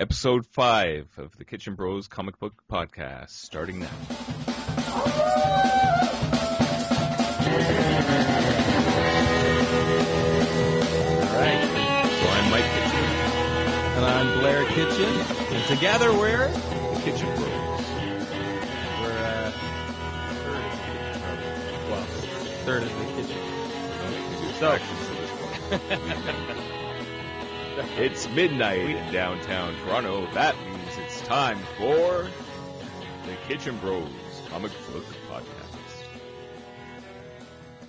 Episode 5 of the Kitchen Bros Comic Book Podcast, starting now. Alright, So I'm Mike Kitchen. and I'm Blair Kitchen, and together we're The Kitchen Bros. third in the kitchen. So, it's midnight in downtown Toronto. That means it's time for the Kitchen Bros Comic Book Podcast.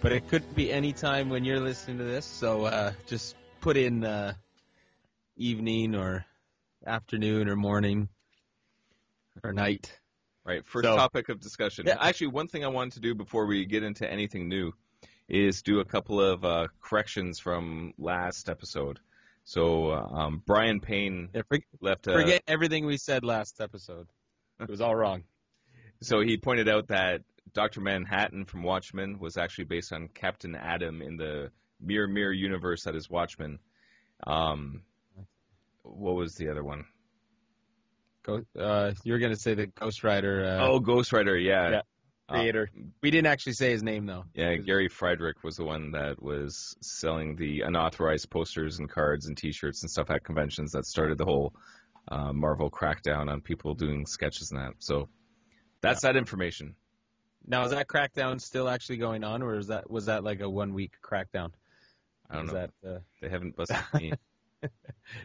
But it could be any time when you're listening to this, so just put in evening or afternoon or morning or night. Right, first topic of discussion. Yeah. Actually, one thing I wanted to do before we get into anything new is do a couple of corrections from last episode. So Brian Payne left a... Forget everything we said last episode. It was all wrong. So he pointed out that Dr. Manhattan from Watchmen was actually based on Captain Atom in the Mirror universe that is Watchmen. What was the other one? You were going to say the Ghost Rider. Ghost Rider, yeah. Creator. We didn't actually say his name, though. Yeah, Gary Friedrich was the one that was selling the unauthorized posters and cards and T-shirts and stuff at conventions that started the whole Marvel crackdown on people doing sketches and that. So that's that information. Now, is that crackdown still actually going on, or was that like a 1 week crackdown? I don't know. They haven't busted me.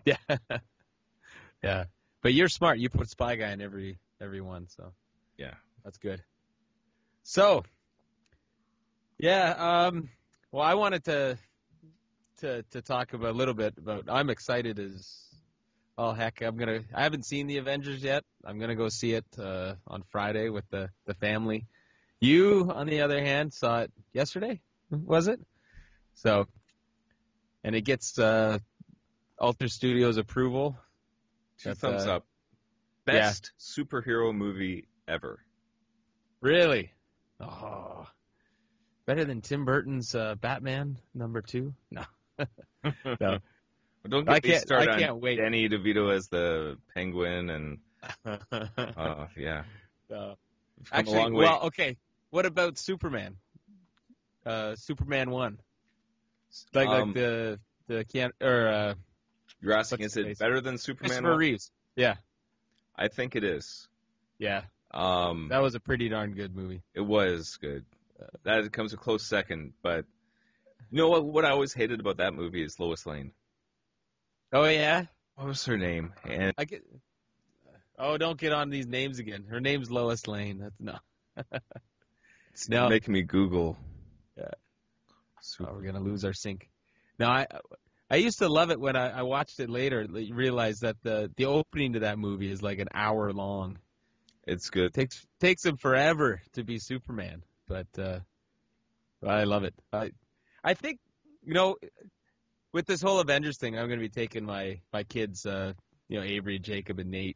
Yeah. Yeah. But you're smart. You put Spy Guy in every one, so Yeah. that's good. So, yeah, well, I wanted to talk about a little bit about. I'm excited as all heck. I haven't seen the Avengers yet. I'm gonna go see it on Friday with the family. You, on the other hand, saw it yesterday, was it? So, and it gets Alter Studios approval. Two thumbs up. Best superhero movie ever. Really? Oh, better than Tim Burton's Batman #2? No. No. Don't get me started I can't on wait. Danny DeVito as the Penguin and yeah. We've come a long way. Well, okay. What about Superman? Superman 1. Like the You're asking, is it better than Superman? Christopher Reeves. Yeah. I think it is. Yeah. That was a pretty darn good movie. It was good. That comes a close second, but you know what I always hated about that movie is Lois Lane. Oh, yeah? What was her name? And don't get on these names again. Her name's Lois Lane. That's no. It's making me Google. Yeah. We're going to lose our sync. No, I used to love it when I watched it later. Realized that the opening to that movie is like an hour long. It's good. Takes him forever to be Superman, but I love it. I think, with this whole Avengers thing, I'm going to be taking my kids, Avery, Jacob, and Nate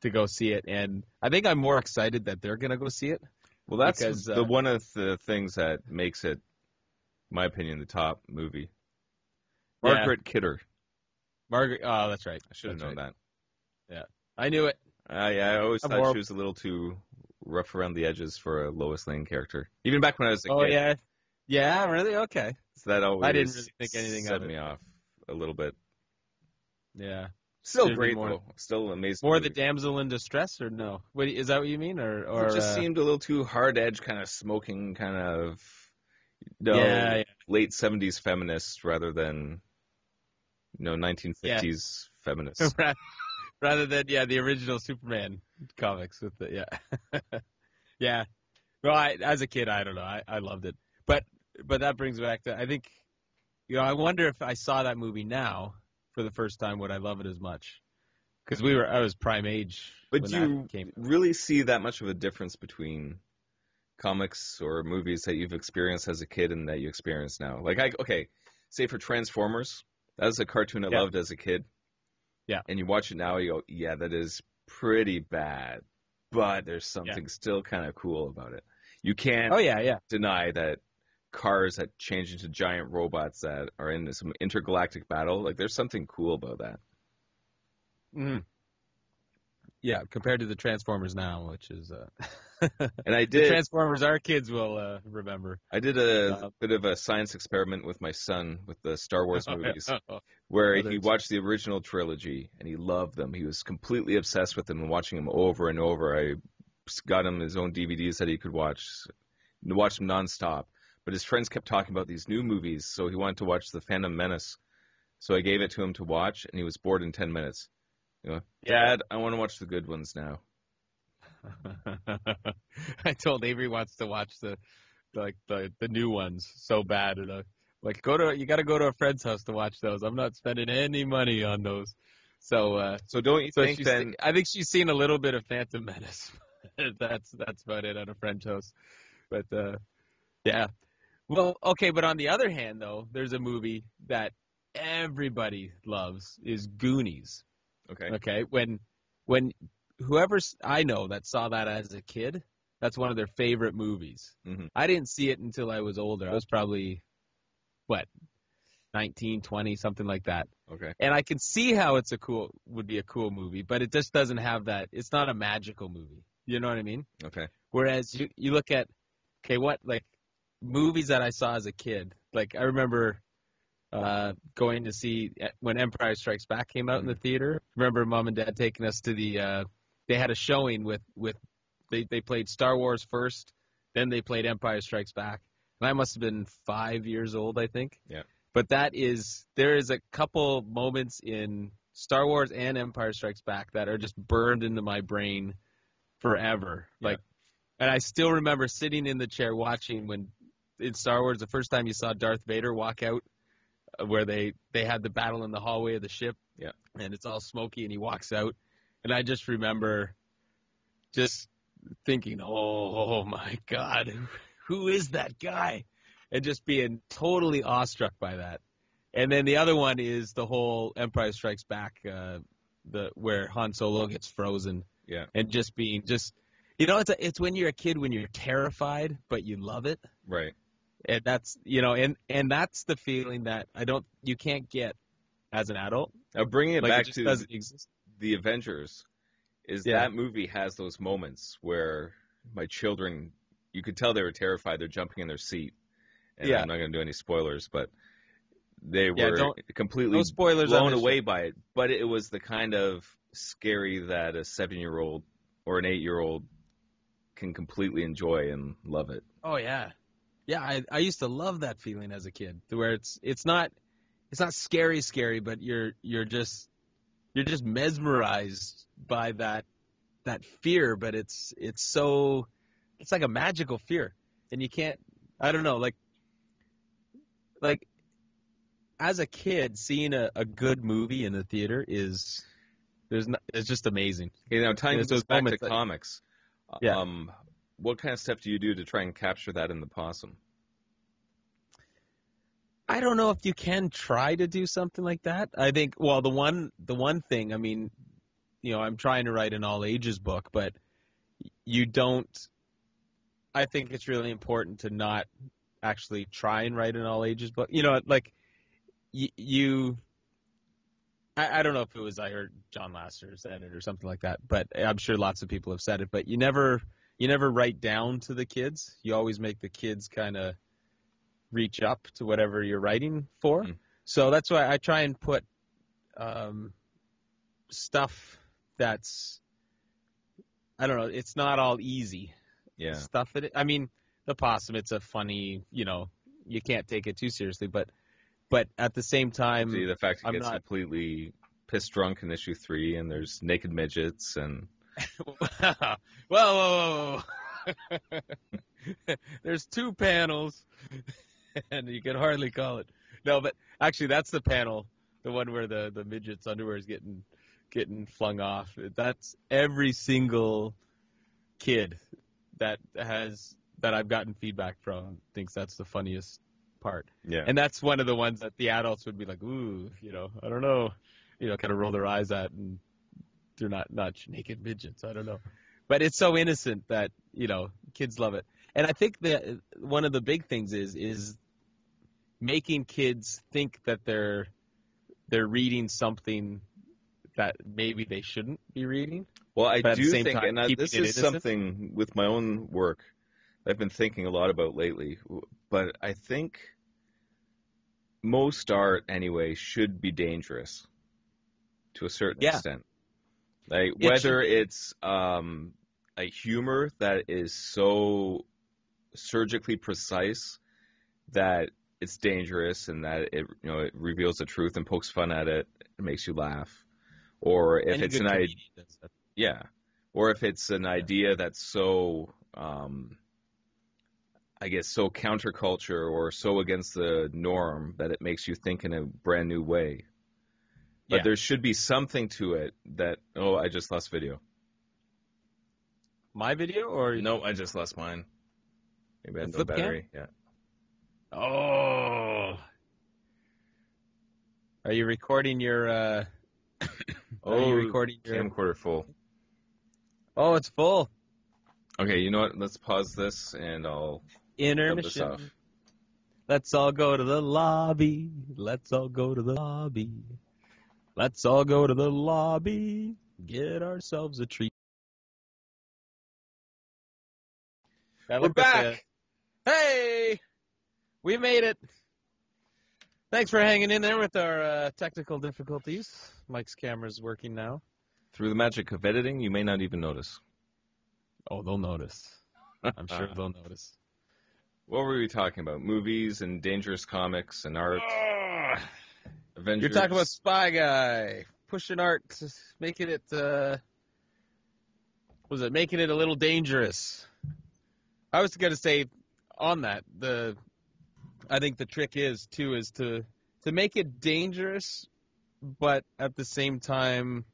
to go see it, and I think I'm more excited that they're going to go see it. Well, that's one of the things that makes it, in my opinion, the top movie. Margaret Kidder. Margaret. Oh, that's right. I should have known that. Yeah, I knew it. I always thought she was a little too rough around the edges for a Lois Lane character. Even back when I was a kid. Oh, yeah. Yeah, really? Okay. So that always I didn't really think anything set of it. me off a little bit. Yeah. Still great, though. Still amazing. More movie. the damsel in distress, or no? Wait, is that what you mean? Or it just seemed a little too hard edge, kind of smoking, kind of late 70s feminist rather than 1950s feminist. Rather than the original Superman comics with the yeah. Well, as a kid, I don't know, I loved it, but that brings me back to, I think, I wonder if I saw that movie now for the first time, would I love it as much? Because I was prime age. But when do you that came. really see that much of a difference between comics or movies that you've experienced as a kid and that you experience now? Like, say for Transformers, that was a cartoon I loved as a kid. Yeah. And you watch it now, you go, yeah, that is pretty bad, but there's something still kind of cool about it. You can't deny that cars that change into giant robots that are in some intergalactic battle, like there's something cool about that. Mm. Yeah, compared to the Transformers now, which is And the Transformers our kids will remember. I did a bit of a science experiment with my son with the Star Wars movies, where he watched the original trilogy and he loved them. He was completely obsessed with them and watching them over and over. I got him his own DVDs that he could watch them nonstop. But his friends kept talking about these new movies, so he wanted to watch The Phantom Menace. So I gave it to him to watch, and he was bored in 10 minutes. Dad, I want to watch the good ones now. I told Avery wants to watch the new ones so bad, and you got to go to a friend's house to watch those. I'm not spending any money on those. So don't you think then? I think she's seen a little bit of Phantom Menace. That's about it at a friend's house. But yeah. Well, okay, but on the other hand, though, there's a movie that everybody loves is Goonies. Okay. Okay, when whoever I know that saw that as a kid, that's one of their favorite movies. Mm-hmm. I didn't see it until I was older. I was probably 19, 20, something like that. Okay. And I can see how would be a cool movie, but it just doesn't have that. It's not a magical movie. You know what I mean? Okay. Whereas you look at movies that I saw as a kid. Like I remember going to see when Empire Strikes Back came out in the theater. Remember Mom and Dad taking us to they had a showing with they played Star Wars first, then they played Empire Strikes Back. And I must have been 5 years old, I think. Yeah. But there is a couple moments in Star Wars and Empire Strikes Back that are just burned into my brain forever. Yeah. And I still remember sitting in the chair watching when in Star Wars, the first time you saw Darth Vader walk out, where they had the battle in the hallway of the ship. Yeah. And it's all smoky and he walks out. And I just remember just thinking, oh my God, who is that guy? And just being totally awestruck by that. And then the other one is the whole Empire Strikes Back, where Han Solo gets frozen. Yeah. And just being it's when you're a kid when you're terrified, but you love it. Right. And that's and that's the feeling that you can't get as an adult. Now bringing it back to the Avengers, that movie has those moments where my children, you could tell they were terrified. They're jumping in their seat. And I'm not going to do any spoilers, but they were completely blown away by it. But it was the kind of scary that a 7-year-old or an 8-year-old can completely enjoy and love it. Oh yeah. Yeah, I used to love that feeling as a kid, where it's not scary, but you're just mesmerized by that fear, but it's like a magical fear, and you can't. I don't know, like as a kid, seeing a good movie in the theater is just amazing. Okay, now tying this back to that, comics, what kind of stuff do you do to try and capture that in the possum? I don't know if you can try to do something like that. I think, well, the one thing, I mean, I'm trying to write an all ages book, but I think it's really important to not actually try and write an all ages book. I don't know if it was, I heard John Lasseter said it or something like that, but I'm sure lots of people have said it, but you never write down to the kids. You always make the kids kind of reach up to whatever you're writing for. Mm. So that's why I try and put stuff that's, I don't know, it's not all easy stuff. I mean, the possum, it's a funny, you can't take it too seriously, but at the same time, see, the fact he gets completely pissed drunk in issue 3 and there's naked midgets and whoa. There's 2 panels and you can hardly call it. No, but actually that's the panel, the one where the midget's underwear is getting flung off. That's every single kid that I've gotten feedback from thinks that's the funniest part. Yeah. And that's one of the ones that the adults would be like, ooh, I don't know, kind of roll their eyes at, and they're not naked midgets. I don't know. But it's so innocent that, kids love it. And I think that one of the big things is making kids think that they're reading something that maybe they shouldn't be reading, Well, I but at the do same think, time and keeping this it is innocent. something with my own work I've been thinking a lot about lately, but I think most art, anyway, should be dangerous to a certain Yeah, extent. Like it should whether be. it's a humor that is so surgically precise that it's dangerous and that it reveals the truth and pokes fun at it and makes you laugh, or if Any it's good comedian does that. yeah, or if it's an Yeah. idea that's so I guess so counterculture or so against the norm that it makes you think in a brand new way. But Yeah. there should be something to it that, oh, I just lost video. My video or No, I just lost mine. Maybe I the had no flip cam? battery. Yeah. Oh. Are you recording your are you Oh, recording your camcorder full. Oh, it's full. Okay, you know what? Let's pause this and I'll shut this off. Intermission. Let's all go to the lobby. Let's all go to the lobby. Let's all go to the lobby. Get ourselves a treat. I We're looked at the back Hey! We made it. Thanks for hanging in there with our technical difficulties. Mike's camera's working now. through the magic of editing. You may not even notice. Oh, they'll notice. I'm sure they'll notice. What were we talking about? Movies and dangerous comics and art, Ugh. You're talking about Avengers. Spy Guy pushing art, making it making it a little dangerous. I was gonna say on that I think the trick is to make it dangerous, but at the same time,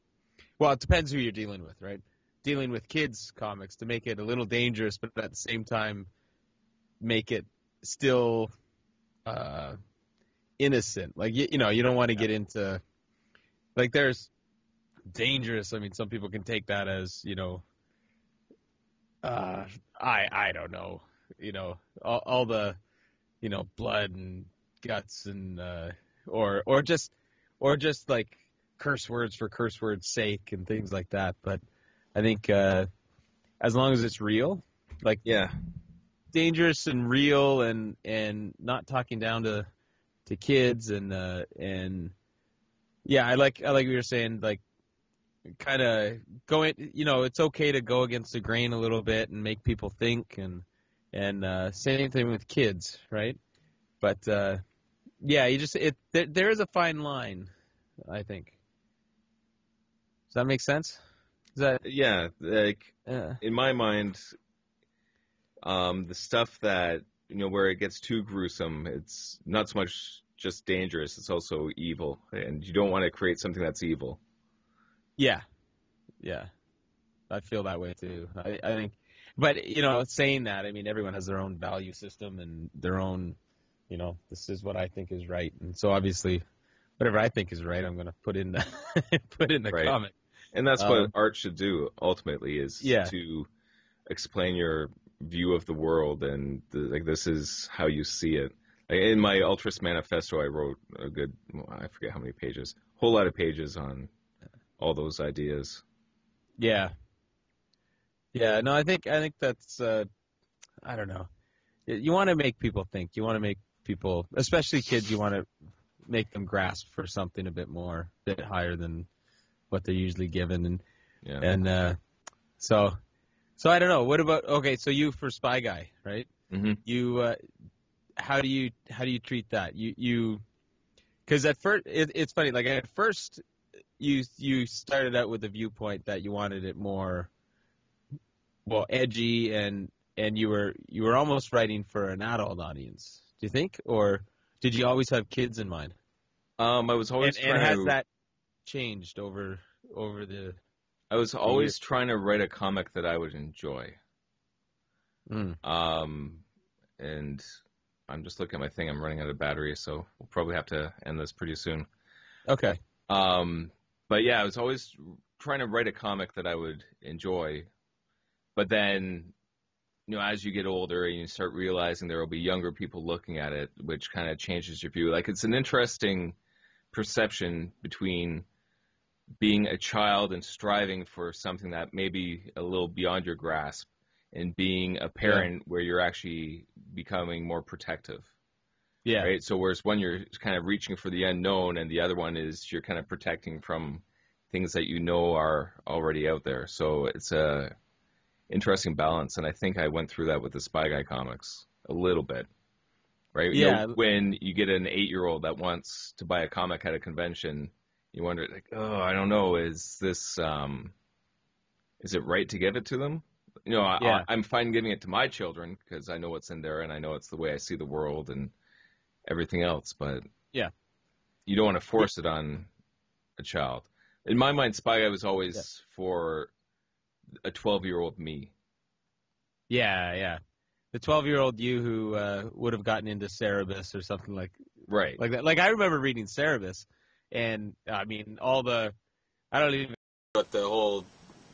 well, it depends who you're dealing with, right? Dealing with kids comics to make it a little dangerous, but at the same time make it still innocent. Like you know, you don't want to get into like there's dangerous. I mean, some people can take that as uh, I don't know, all the blood and guts and or just like curse words for curse words' sake and things like that. But I think as long as it's real, like Yeah, dangerous and real and not talking down to kids and yeah, I like what you're saying, like kind of going, it's okay to go against the grain a little bit and make people think and same thing with kids, right? But yeah, there is a fine line, I think. Does that make sense? Is that yeah. Like uh, in my mind, the stuff that where it gets too gruesome, it's not so much just dangerous; it's also evil, and you don't want to create something that's evil. yeah, yeah. I feel that way too. I think, but saying that, I mean, everyone has their own value system and their own, this is what I think is right, and so obviously, whatever I think is right, I'm going to put in the put in the Right. comic. And that's what Um, art should do ultimately is yeah, to explain your view of the world and like this is how you see it. Like, in my Ultras Manifesto, I wrote a good, well, I forget how many pages, whole lot of pages on all those ideas. yeah, yeah. No, I think that's I don't know. You want to make people think. You want to make people, especially kids, you want to make them grasp for something a bit more, a bit higher than what they're usually given, Yeah. and so I don't know. What about okay? So you for Spy Guy, right? Hmm. You how do you treat that? You because at first it's funny. Like at first you started out with the viewpoint that you wanted it more well edgy and you were almost writing for an adult audience. Do you think, or did you always have kids in mind? I was always And trying has to, that changed over I was the years? always trying to write a comic that I would enjoy. Mm. Um, and I'm just looking at my thing. I'm running out of battery, so we'll probably have to end this pretty soon. Okay. Um, but yeah, I was always trying to write a comic that I would enjoy. But then, as you get older and you start realizing there will be younger people looking at it, which kind of changes your view. Like it's an interesting perception between being a child and striving for something that may be a little beyond your grasp, and being a Yeah. parent where you're actually becoming more protective, Yeah. right? So whereas one you're kind of reaching for the unknown, and the other one is you're kind of protecting from things that you know are already out there. So it's a interesting balance, and I think I went through that with the Spy Guy comics a little bit, right? You know, Yeah. when you get an 8-year-old that wants to buy a comic at a convention, you wonder, like, oh, I don't know, is it right to give it to them? You know, Yeah. I'm fine giving it to my children because I know what's in there and I know it's the way I see the world and everything else, but Yeah. you don't want to Yeah. force it on a child. In my mind, Spy Guy was Yeah. always for a 12-year-old me. Yeah. Yeah. The 12-year-old you who would have gotten into Cerebus or something Right. like that. Like I remember reading Cerebus, and I mean I don't even know what the whole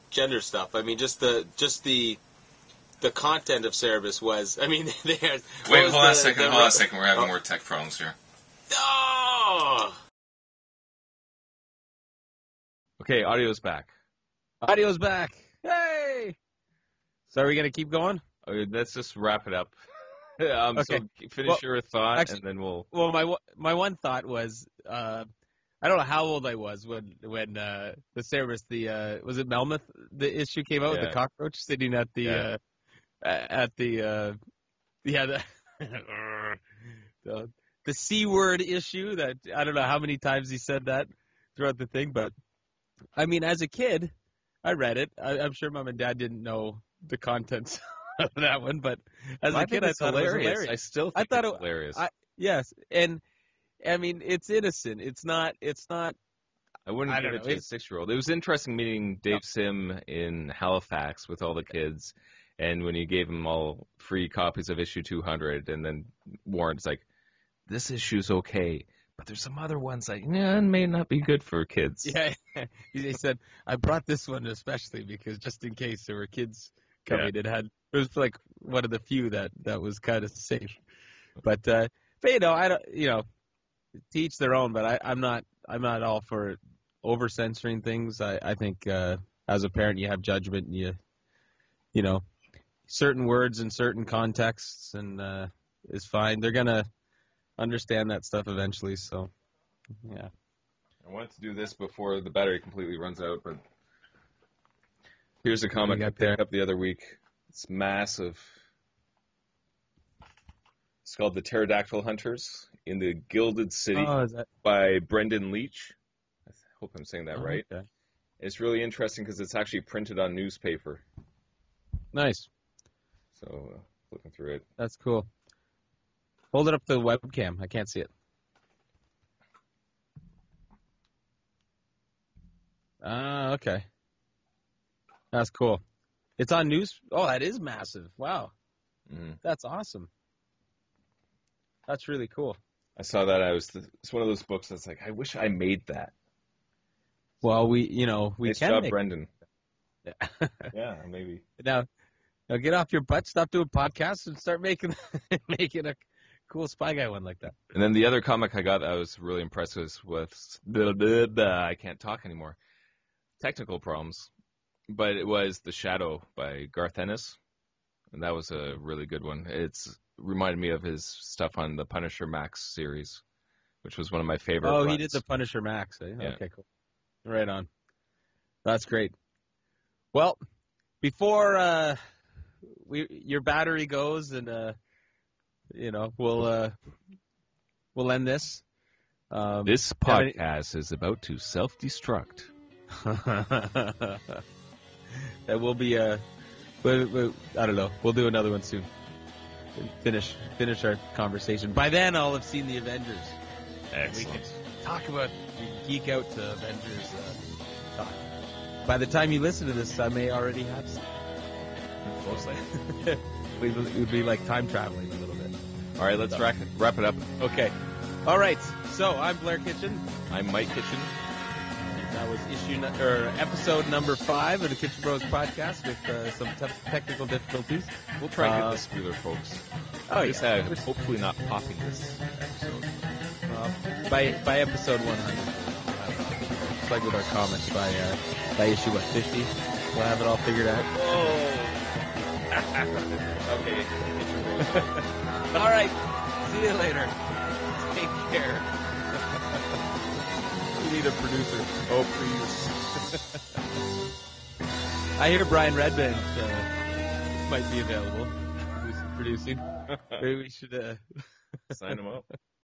gender stuff. I mean just the content of Cerebus was. I mean, they had. Wait, hold on a second. Hold on a second. We're having more tech problems here. Oh, Okay, audio's back. audio's back. Hey. So are we gonna keep going? Okay, let's just wrap it up. Okay. So finish your thought, Actually, and then we'll. well, my one thought was I don't know how old I was when the Cerebus was it Melmoth the issue came out with the Yeah. cockroach sitting at the Yeah. at the the the C word issue that I don't know how many times he said that throughout the thing, but I mean, as a kid, I read it. I'm sure mom and dad didn't know the contents of that one, but as I a think kid, I it's thought it was hilarious. hilarious. I still I think thought it's hilarious. yes, and I mean, it's innocent. It's not. I wouldn't I give don't it know. to a 6-year-old. It was interesting meeting Dave Sim in Halifax with all the kids, and when he gave them all free copies of issue 200, and then Warren's like, "This issue's okay, but there's some other ones that may not be good for kids." Yeah, he said I brought this one especially because just in case there were kids Yeah. coming, it was like one of the few that was kind of safe. But you know, I don't, to each their own. But I'm not all for over censoring things. I think as a parent you have judgment and you know certain words in certain contexts and is fine. They're gonna understand that stuff eventually. So yeah. I wanted to do this before the battery completely runs out, but here's a What do comic you I got there? picked up the other week. It's massive. It's called The Pterodactyl Hunters in the Gilded City Oh, is that? by Brendan Leach. I hope I'm saying that Oh, right. okay. It's really interesting because it's actually printed on newspaper. Nice. So, looking through it. That's cool. Hold it up to the webcam. I can't see it. Ah, okay. That's cool. It's on news. Oh, that is massive. Wow. Mm-hmm. That's awesome. That's really cool. I saw that. It's one of those books that's like, I wish I made that. Well, we Nice can job, make. Brendan. Yeah. Yeah, maybe. Now get off your butt, stop doing podcasts, and start making making a cool Spy Guy one like that. And then the other comic I got that I was really impressed with, I can't talk anymore. Technical problems. But it was The Shadow by Garth Ennis. And that was a really good one. It's reminded me of his stuff on the Punisher Max series, which was one of my favorite Oh, runs. he did the Punisher Max. Eh? Yeah. Okay, cool. Right on. That's great. Well, before your battery goes and we'll end this. This podcast is about to self-destruct. That will be I don't know. We'll do another one soon. Finish our conversation. By then, I'll have seen the Avengers. Excellent. We can talk about geek out to Avengers talk. By the time you listen to this, I may already have seen. Mostly, it would be like time traveling a little bit. All right, let's wrap it up. Okay. All right. So I'm Blair Kitchen. I'm Mike Kitchen. That was episode number 5 of the Kitchen Bros podcast with some technical difficulties. We'll try and get this through there, folks. Oh, just yeah. Hopefully not popping this episode. By episode 100. just like with our comics, by issue 50, we'll have it all figured out. Okay. All right. See you later. Take care. We need a producer. Oh, please. I hear Brian Redband might be available. Producing. Maybe we should Sign him up.